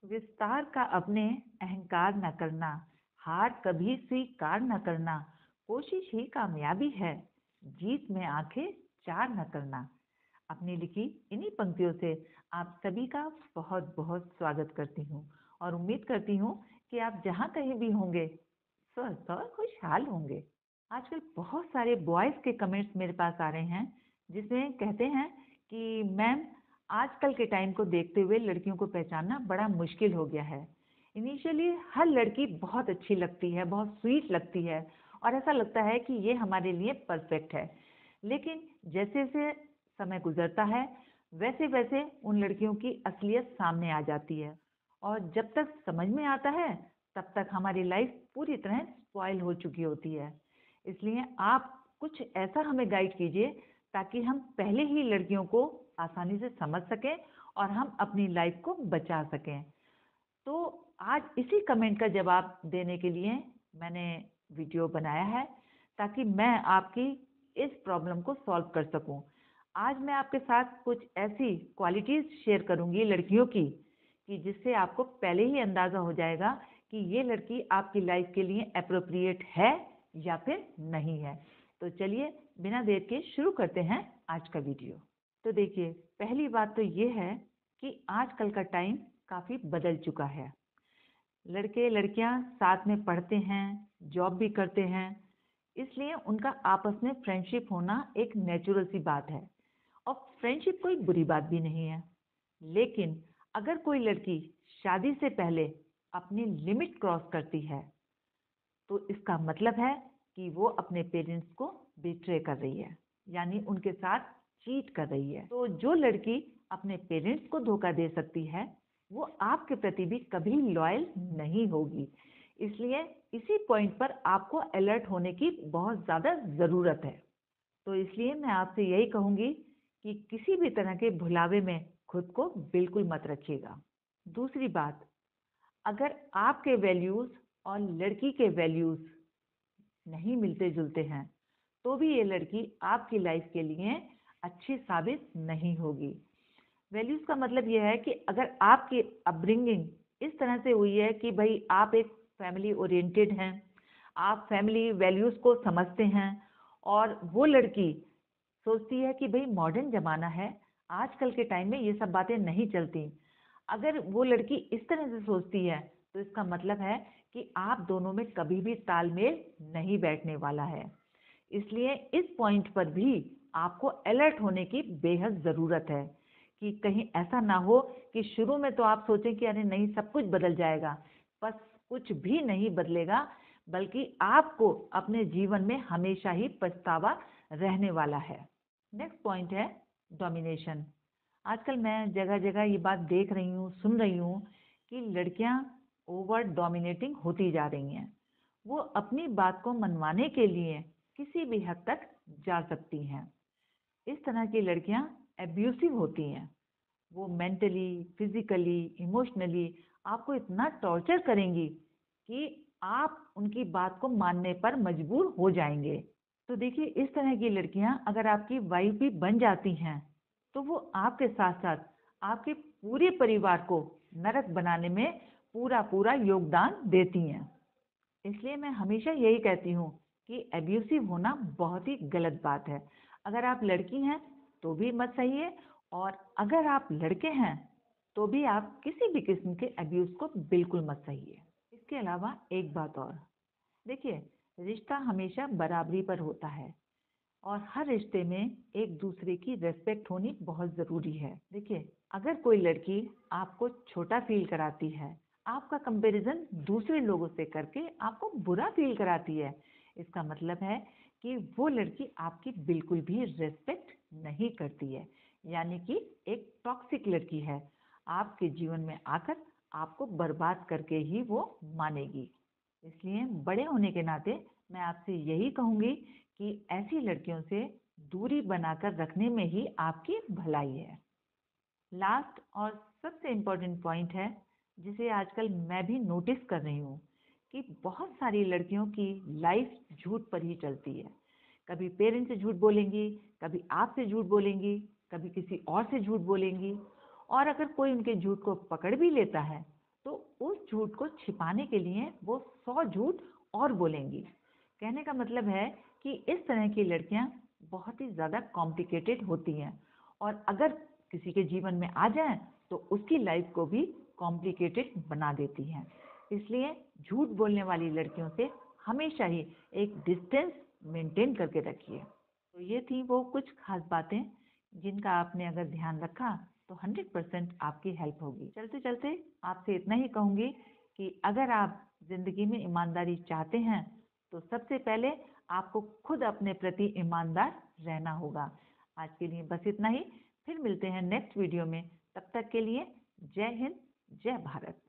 विस्तार का अपने अहंकार न करना, हार कभी स्वीकार न करना, कोशिश ही कामयाबी है, जीत में आंखें चार न करना। अपनी लिखी इन्हीं पंक्तियों से आप सभी का बहुत बहुत स्वागत करती हूँ और उम्मीद करती हूँ कि आप जहाँ कहीं भी होंगे स्वस्थ और खुशहाल होंगे। आजकल बहुत सारे बॉयज़ के कमेंट्स मेरे पास आ रहे हैं जिसमें कहते हैं कि मैम, आजकल के टाइम को देखते हुए लड़कियों को पहचानना बड़ा मुश्किल हो गया है। इनिशियली हर लड़की बहुत अच्छी लगती है, बहुत स्वीट लगती है और ऐसा लगता है कि ये हमारे लिए परफेक्ट है। लेकिन जैसे जैसे समय गुजरता है वैसे वैसे उन लड़कियों की असलियत सामने आ जाती है और जब तक समझ में आता है तब तक हमारी लाइफ पूरी तरह स्पॉइल हो चुकी होती है। इसलिए आप कुछ ऐसा हमें गाइड कीजिए ताकि हम पहले ही लड़कियों को आसानी से समझ सकें और हम अपनी लाइफ को बचा सकें। तो आज इसी कमेंट का जवाब देने के लिए मैंने वीडियो बनाया है ताकि मैं आपकी इस प्रॉब्लम को सॉल्व कर सकूं। आज मैं आपके साथ कुछ ऐसी क्वालिटीज़ शेयर करूंगी लड़कियों की कि जिससे आपको पहले ही अंदाज़ा हो जाएगा कि ये लड़की आपकी लाइफ के लिए अप्रोप्रिएट है या फिर नहीं है। तो चलिए बिना देर के शुरू करते हैं आज का वीडियो। तो देखिए, पहली बात तो ये है कि आजकल का टाइम काफ़ी बदल चुका है। लड़के लड़कियां साथ में पढ़ते हैं, जॉब भी करते हैं, इसलिए उनका आपस में फ्रेंडशिप होना एक नेचुरल सी बात है और फ्रेंडशिप कोई बुरी बात भी नहीं है। लेकिन अगर कोई लड़की शादी से पहले अपनी लिमिट क्रॉस करती है तो इसका मतलब है कि वो अपने पेरेंट्स को बिट्रे कर रही है, यानी उनके साथ चीट कर रही है। तो जो लड़की अपने पेरेंट्स को धोखा दे सकती है वो आपके प्रति भी कभी लॉयल नहीं होगी। इसलिए इसी पॉइंट पर आपको अलर्ट होने की बहुत ज़्यादा ज़रूरत है। तो इसलिए मैं आपसे यही कहूँगी कि किसी भी तरह के भुलावे में खुद को बिल्कुल मत रखिएगा। दूसरी बात, अगर आपके वैल्यूज़ और लड़की के वैल्यूज़ नहीं मिलते जुलते हैं तो भी ये लड़की आपकी लाइफ के लिए अच्छी साबित नहीं होगी। वैल्यूज़ का मतलब ये है कि अगर आपकी अपब्रिंगिंग इस तरह से हुई है कि भाई आप एक फैमिली ओरिएंटेड हैं, आप फैमिली वैल्यूज़ को समझते हैं और वो लड़की सोचती है कि भाई मॉडर्न ज़माना है, आजकल के टाइम में ये सब बातें नहीं चलती। अगर वो लड़की इस तरह से सोचती है तो इसका मतलब है कि आप दोनों में कभी भी तालमेल नहीं बैठने वाला है। इसलिए इस पॉइंट पर भी आपको अलर्ट होने की बेहद ज़रूरत है कि कहीं ऐसा ना हो कि शुरू में तो आप सोचें कि अरे नहीं सब कुछ बदल जाएगा, बस कुछ भी नहीं बदलेगा, बल्कि आपको अपने जीवन में हमेशा ही पछतावा रहने वाला है। नेक्स्ट पॉइंट है डोमिनेशन। आजकल मैं जगह जगह ये बात देख रही हूँ, सुन रही हूँ कि लड़कियाँ ओवर डोमिनेटिंग होती जा रही हैं। वो अपनी बात को मनवाने के लिए किसी भी हद तक जा सकती हैं। इस तरह की लड़कियां एब्यूसिव होती हैं। वो मेंटली, फिजिकली, इमोशनली आपको इतना टॉर्चर करेंगी कि आप उनकी बात को मानने पर मजबूर हो जाएंगे। तो देखिए, इस तरह की लड़कियां अगर आपकी वाइफ भी बन जाती हैं तो वो आपके साथ साथ आपके पूरे परिवार को नरक बनाने में पूरा पूरा योगदान देती हैं। इसलिए मैं हमेशा यही कहती हूँ कि एब्यूसिव होना बहुत ही गलत बात है। अगर आप लड़की हैं तो भी मत सहिए और अगर आप लड़के हैं तो भी आप किसी भी किस्म के एब्यूज को बिल्कुल मत सहिए। इसके अलावा एक बात और, देखिए, रिश्ता हमेशा बराबरी पर होता है और हर रिश्ते में एक दूसरे की रेस्पेक्ट होनी बहुत ज़रूरी है। देखिए, अगर कोई लड़की आपको छोटा फील कराती है, आपका कंपैरिजन दूसरे लोगों से करके आपको बुरा फील कराती है, इसका मतलब है कि वो लड़की आपकी बिल्कुल भी रेस्पेक्ट नहीं करती है, यानी कि एक टॉक्सिक लड़की है। आपके जीवन में आकर आपको बर्बाद करके ही वो मानेगी। इसलिए बड़े होने के नाते मैं आपसे यही कहूँगी कि ऐसी लड़कियों से दूरी बनाकर रखने में ही आपकी भलाई है। लास्ट और सबसे इम्पोर्टेंट पॉइंट है जिसे आजकल मैं भी नोटिस कर रही हूँ कि बहुत सारी लड़कियों की लाइफ झूठ पर ही चलती है। कभी पेरेंट्स से झूठ बोलेंगी, कभी आपसे झूठ बोलेंगी, कभी किसी और से झूठ बोलेंगी और अगर कोई उनके झूठ को पकड़ भी लेता है तो उस झूठ को छिपाने के लिए वो 100 झूठ और बोलेंगी। कहने का मतलब है कि इस तरह की लड़कियां बहुत ही ज़्यादा कॉम्प्लिकेटेड होती हैं और अगर किसी के जीवन में आ जाएं तो उसकी लाइफ को भी कॉम्प्लिकेटेड बना देती हैं। इसलिए झूठ बोलने वाली लड़कियों से हमेशा ही एक डिस्टेंस मेंटेन करके रखिए। तो ये थी वो कुछ खास बातें जिनका आपने अगर ध्यान रखा तो 100% आपकी हेल्प होगी। चलते चलते आपसे इतना ही कहूँगी कि अगर आप जिंदगी में ईमानदारी चाहते हैं तो सबसे पहले आपको खुद अपने प्रति ईमानदार रहना होगा। आज के लिए बस इतना ही, फिर मिलते हैं नेक्स्ट वीडियो में। तब तक के लिए जय हिंद, जय भारत।